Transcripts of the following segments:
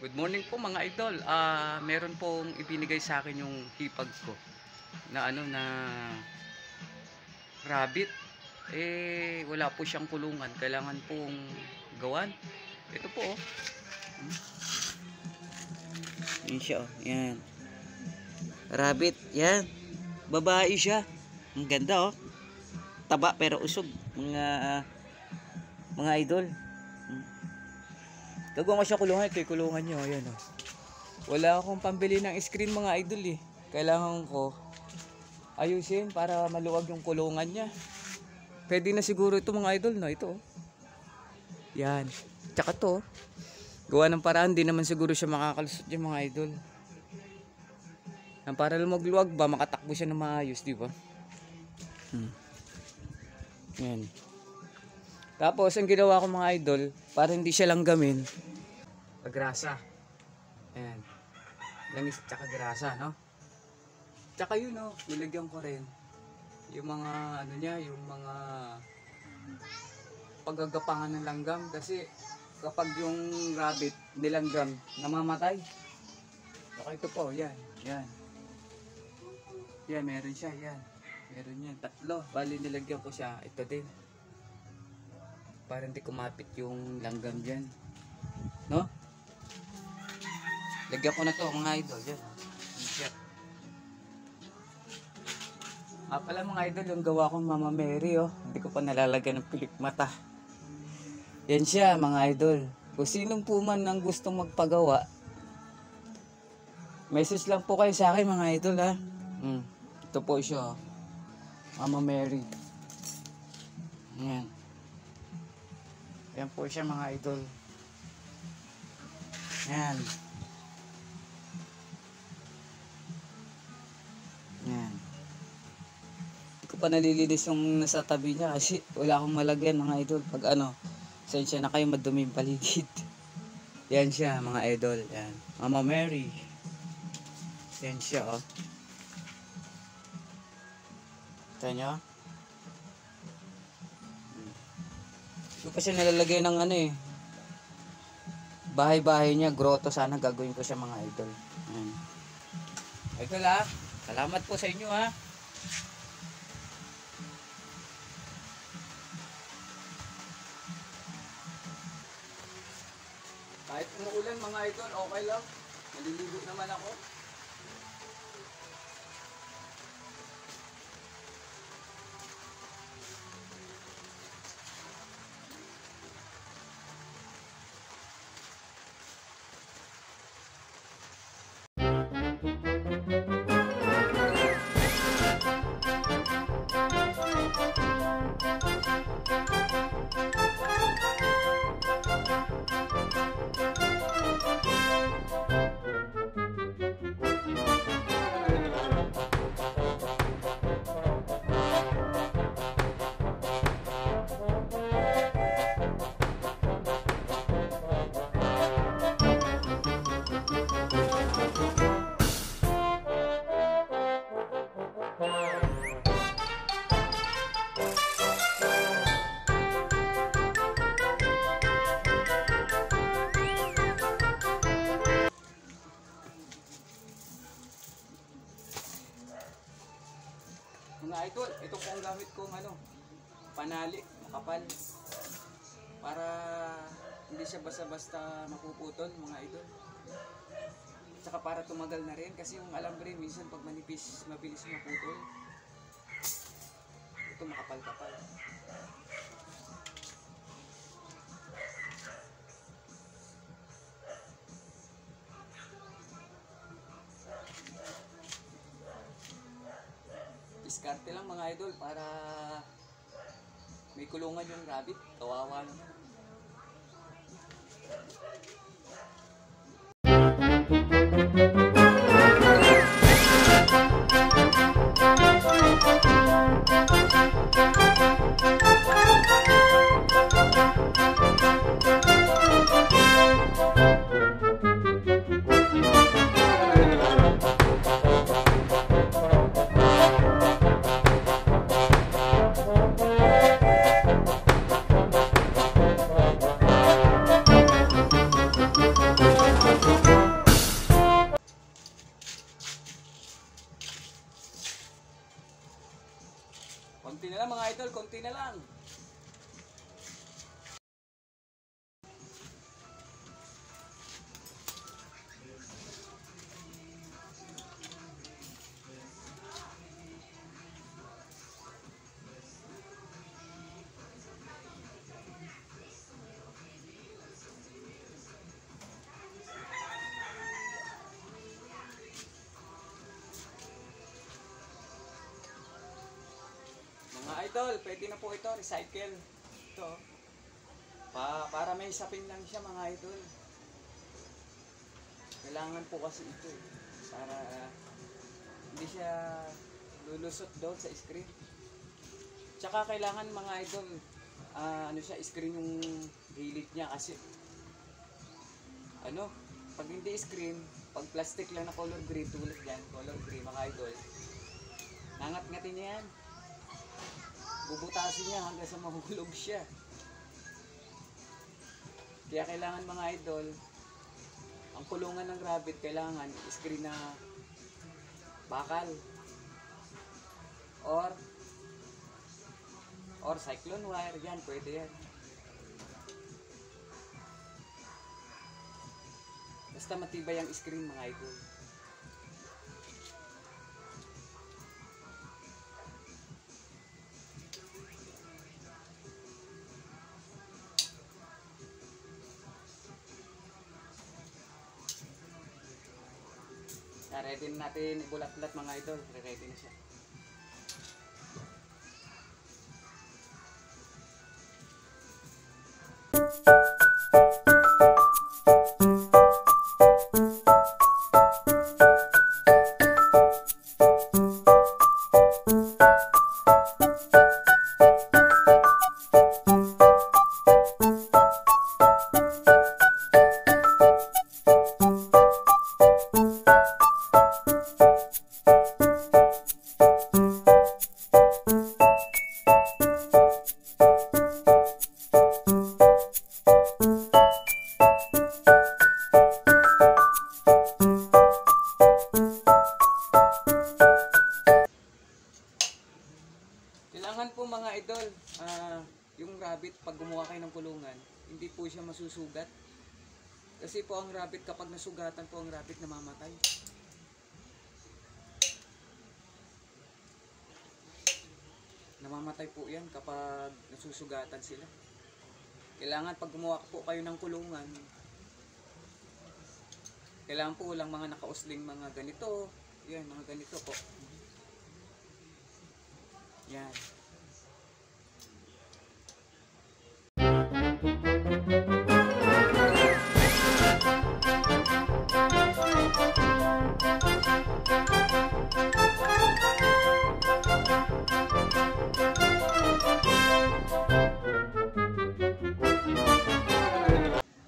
Good morning po mga idol. Meron pong ibinigay sa akin yung hipag ko na rabbit. Wala po siyang kulungan. Kailangan pong gawan. Ito po oh. Yan siya oh. Yan. Rabbit. Yan. Babae siya. Ang ganda oh. Taba pero usog. Mga idol. Gagawa ko siya kulungan. Ito yung kulungan nyo. Ayan oh. Wala akong pambili ng screen mga idol eh. Kailangan ko ayusin para maluwag yung kulungan niya. Pwede na siguro ito mga idol no. Ito oh. Yan. Tsaka to oh. Gawa ng paraan. Di naman siguro siya makakalusot yung mga idol. Para lumagluwag ba, makatakbo siya na maayos, di ba? Yan. Tapos, ang ginawa ko mga idol, para hindi siya langgamin, grasa. Ayan. Langis tsaka grasa, no? Tsaka yun, no? Nilagyan ko rin yung mga, ano niya, yung mga paggagapangan ng langgam. Kasi, kapag yung rabbit nilanggam, namamatay. Saka ito po, yan. Yan. Yan, meron siya, yan. Meron yan, 3. Bali, nilagyan ko siya, ito din. Para hindi kumapit yung langgam dyan. No? Lagyan ko na to mga idol. Yan. Pala mga idol, yung gawa kong Mama Mary, oh. Hindi ko pa nalalagyan ng pilik mata. Yan siya mga idol. Kung sinong po man ang gustong magpagawa, message lang po kayo sa akin mga idol ha. Ito po siya. Mama Mary. Yan. Yan po siya mga idol. Yan. Yan. Hindi ko pa nalilinis yung nasa tabi niya kasi wala akong malagyan mga idol. Pag sensya na kayo madumi yung paligid. Yan siya mga idol. Yan. Mama Mary. Yan siya oh. Ito nyo. Hindi pa siya nalalagay ng bahay-bahay niya, grotto. Sana gagawin ko siya mga idol. Idol ha. Salamat po sa inyo ha. Kahit umuulan mga idol, okay lang. Naliligo naman ako. Mga idol, ito po ang gamit kong panali, makapal. Para hindi siya basta-basta mapuputol mga idol. Tsaka para tumagal na rin kasi yung alambre minsan pag manipis, mabilis maputol. Ito makapal-kapal. Diskarte lang mga idol para may kulungan yung rabbit. Kawawa naman. idol, konti na lang. Mga idol, pwede na po ito, recycle. Ito. Para may sapin lang siya mga idol. Kailangan po kasi ito eh, para hindi siya lulusot doon sa screen. Tsaka kailangan mga idol, ano siya, screen yung gilid niya kasi ano, pag hindi screen, pag plastic lang na color gray tulad yan, color gray mga idol, nangat-ngatin niya yan. Bubutasin niya hanggang sa mahulog siya. Kaya kailangan mga idol, ang kulungan ng rabbit kailangan screen na bakal or cyclone wire, yan pwede yan. Basta matibay ang screen mga idol. Ready na natin ibulat-bulat mga idol. Ready na siya. Kailangan po mga idol, yung rabbit pag gumawa kayo ng kulungan, hindi po siya masusugat. Kasi po ang rabbit, kapag nasugatan po ang rabbit, namamatay. Namamatay po yan kapag nasusugatan sila. Kailangan pag gumawa po kayo ng kulungan, kailangan po lang mga nakausling mga ganito. Yan, mga ganito po. Yan.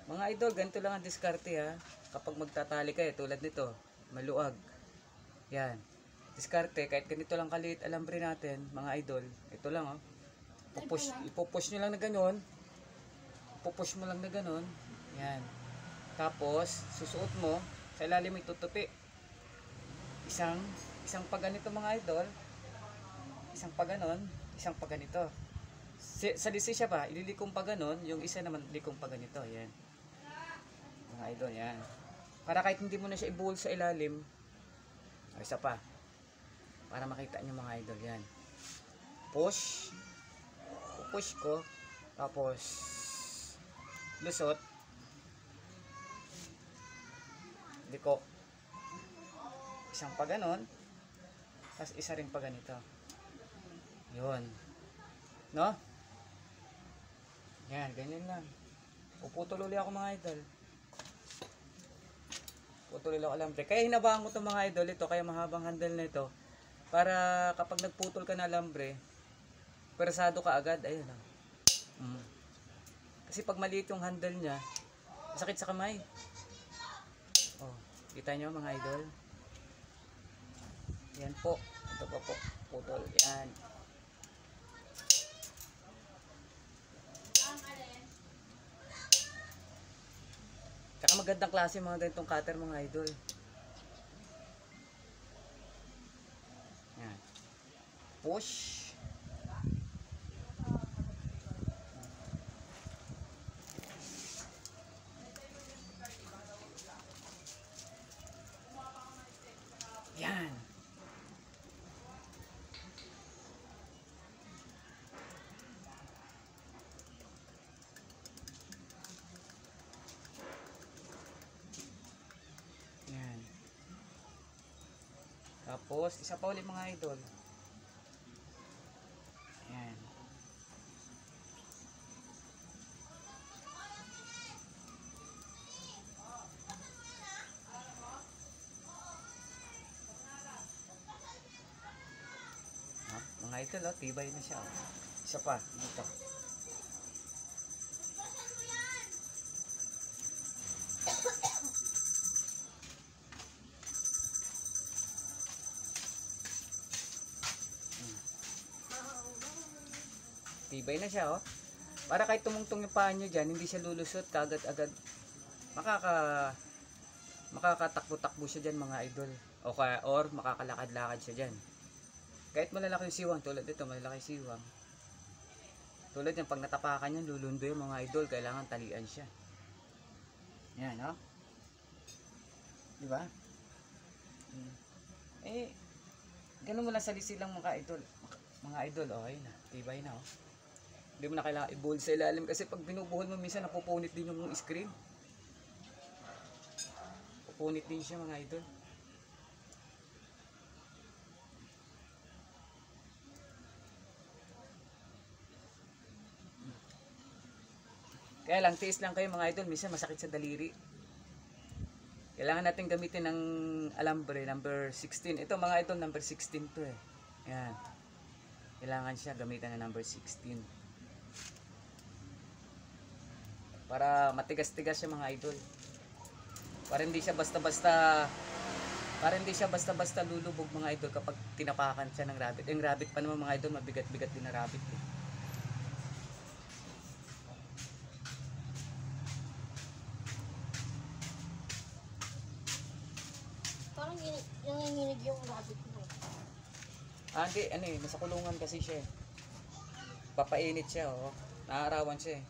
Mga idol, ganito lang ang diskarte ha. Kapag magtatali kayo tulad nito, maluag. Yan. Diskarte, kahit ganito lang kaliit alambre natin, mga idol, ito lang oh. Ipupush nyo lang na gano'n. Ipupush mo lang na gano'n. Yan. Tapos, susuot mo, sa ilalim mo itutupi. Isang pag ganito mga idol, isang pag ganon, isang pag ganito. Sa lisensya pa, ililikong pa ganon, yung isa naman likong pa ganito. Yan. Mga idol, yan. Para kahit hindi mo na siya ibuhol sa ilalim, isa pa. Para makita nyo mga idol, yan. Push. Push ko. Tapos, lusot. Liko. Isang pa ganon. Tapos isa rin pa ganito. Yun. No? Yan, ganyan lang. Puputol ulit ako mga idol. Putol ulit ako alambre. Kaya hinabahan ko itong mga idol ito, kaya mahabang handle na ito. Para kapag nagputol ka na alambre, persado ka agad. Ayun o. Kasi pag maliit yung handle niya, sakit sa kamay. Oh, kita nyo mga idol? Yan po. Ito pa po. Putol. Yan. Tsaka magandang klase mga ganitong cutter mga idol. Yan. Push. Tapos, isa pa ulit mga idol. Ayan. Mga idol, oh, tibay na siya. Oh. Isa pa, dito. Tibay na siya, oh. Para kahit tumungtong yung paa nyo dyan, hindi siya lulusot kaagad-agad. Makakatakbo-takbo siya dyan mga idol. Or makakalakad-lakad siya dyan. Kahit malalaki yung siwang, tulad dito, malalaki yung siwang. Tulad yan, pag natapakan yan, lulundo yung mga idol, kailangan talian siya. Yan, oh. Diba? Ganun mo lang salisi lang mga idol. Mga idol, oh, ayun na, tibay na, oh. Hindi mo na kailangan i-bold sa ilalim kasi pag binubuhol mo minsan napupunit din yung screen. Pupunit din siya mga idol. Kaya lang, tiis lang kayo mga idol, minsan masakit sa daliri. Kailangan natin gamitin ng alambre, number 16. Ito mga idol, number 16 to eh. Yan. Kailangan siya gamitan ng number 16. Para matigas-tigas siya mga idol. Para hindi siya basta-basta lulubog mga idol kapag tinapakan siya ng rabbit. Yung rabbit pa naman mga idol, mabigat-bigat din na rabbit eh. Parang nanginginig yung rabbit mo. Hindi, ano eh, nasa kulungan kasi siya eh. Papainit siya, oh. Naarawan siya eh.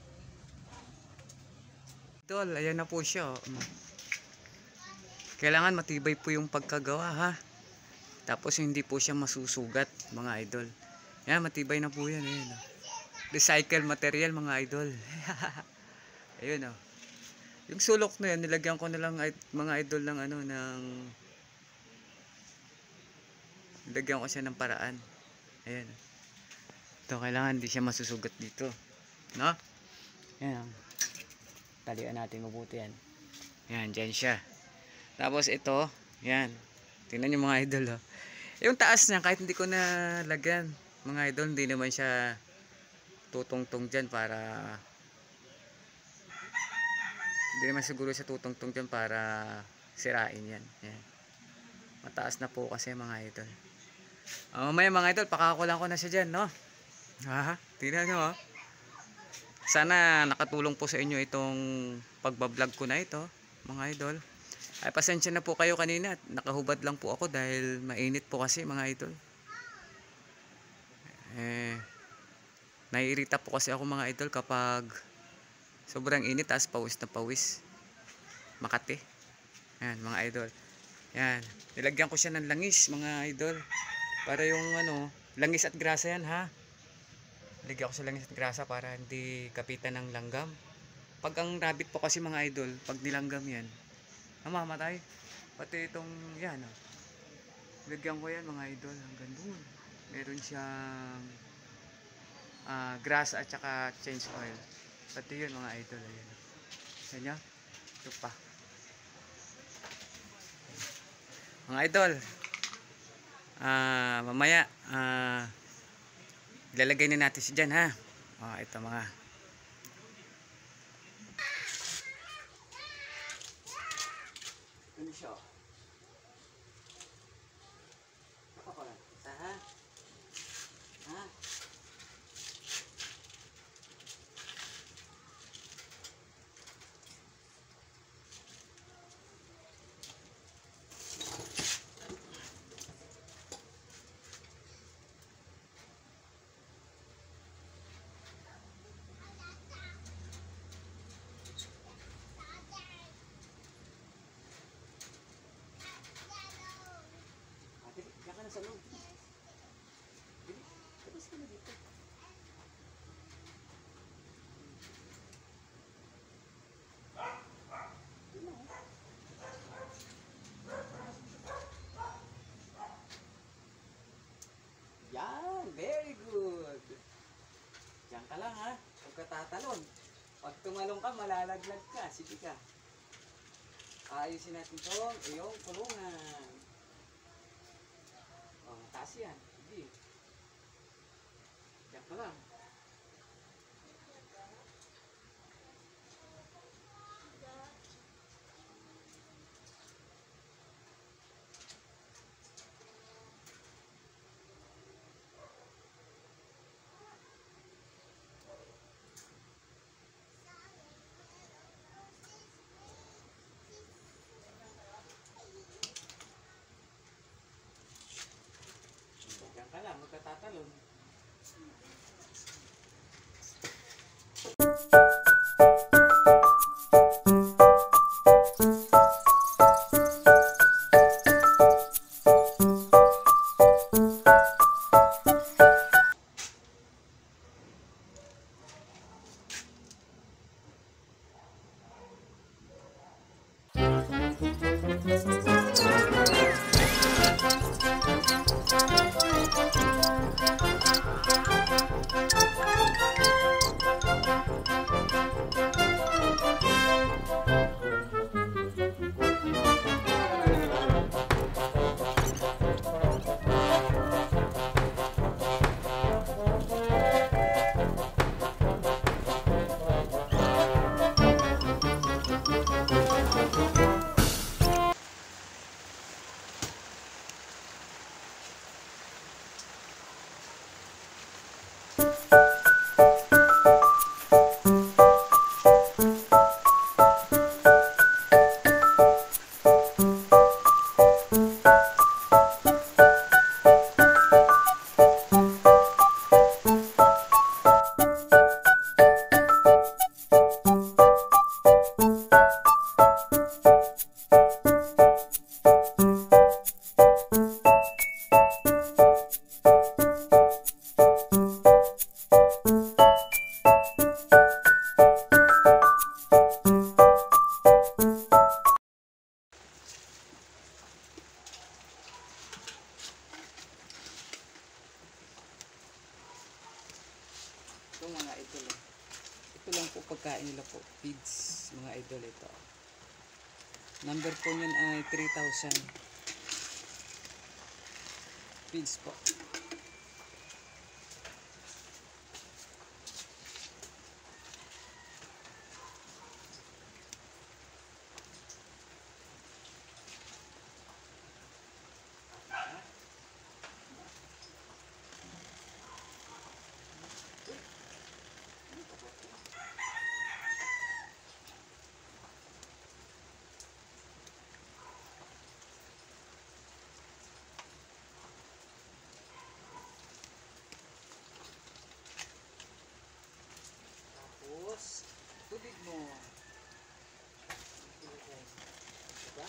Idol, ayan na po siya, oh. Kailangan matibay po yung pagkagawa, ha. Tapos hindi po siya masusugat, mga idol. Yan, matibay na po yan, ayun, oh. Recycle material, mga idol. Ayun, oh. Yung sulok na yan, nilagyan ko na lang mga idol ng ano, nilagyan ko siya ng paraan. Ayan. Ito, kailangan hindi siya masusugat dito. No? Ayan. Talian natin mabuti yan. Ayan, dyan siya. Tapos ito, yan. Tingnan nyo mga idol, oh. Yung taas niya, kahit hindi ko na lagyan, mga idol, hindi naman siya tutungtong dyan para... Hindi naman siguro siya tutungtong dyan para sirain yan. Ayan. Mataas na po kasi mga idol. Mamaya mga idol, pakakulang ko na siya dyan, no? Tingnan nyo, oh. Sana nakatulong po sa inyo itong pagbablog ko na ito, mga idol. Ay, pasensya na po kayo kanina. Nakahubad lang po ako dahil mainit po kasi, mga idol. Naiirita po kasi ako, mga idol, kapag sobrang init, tas pawis na pawis. Makati. Ayan, mga idol. Yan. Nilagyan ko siya ng langis, mga idol. Para yung ano, langis at grasa yan, ha. Nilagyan ko sa langis at grasa para hindi kapitan ng langgam. Pag ang rabbit po kasi, mga idol, pag nilanggam yan, namamatay. Pati itong yan, oh. Nilagyan ko yan, mga idol, hanggang doon. Meron siyang grasa at saka change oil. Pati yun, mga idol. Ayan. Yan nyo? Ito pa. Mga idol, mamaya ilalagay na natin si dyan, ha. Ito mga ano siya, isa, ha. tumalong ka, malalaglag ka. Sige ka. Ayusin natin itong iyong kulungan. O, mataas yan. Sige. Diyan ka lang. Diyan ka lang, magkatatalon. Ito mga idol. Ito lang po pagkain nila po. Feeds mga idol ito. Number po yun ay 3,000. Feeds po. Tapos, tubig mo. Diba?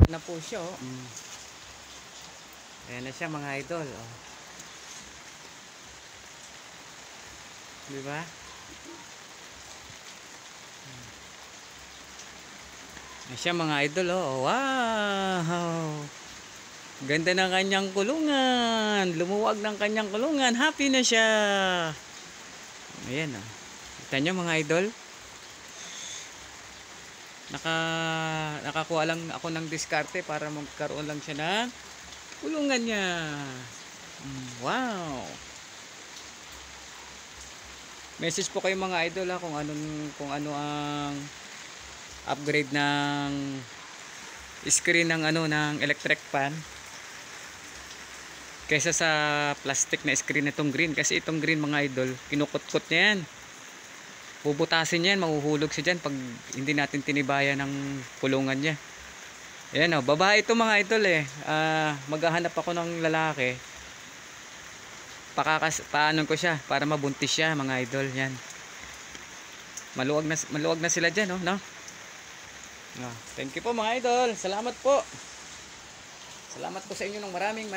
Na po siya, oh. Ayan na siya mga idol, oh. Diba? Ayan siya mga idol, oh. Wow! Ganda ng kanyang kulungan. Lumuwag ng kanyang kulungan. Happy na siya. Ayan, oh. Kita nyo mga idol? Nakakuha lang ako ng diskarte para magkaroon lang siya ng kulungan niya. Wow. Message po kayo mga idol kung ano ang upgrade ng screen ng ng electric fan. kaysa sa plastic na screen itong green. Kasi itong green mga idol, kinukot-kot niya yan. Bubutasin niya yan, mahuhulog siya dyan pag hindi natin tinibayan ng kulungan niya. Ayan o, babae ito mga idol eh. Maghahanap ako ng lalaki. Paanon ko siya para mabuntis siya mga idol. Yan. Maluwag na sila dyan, no? Thank you po mga idol. Salamat po. Salamat po sa inyo ng marami.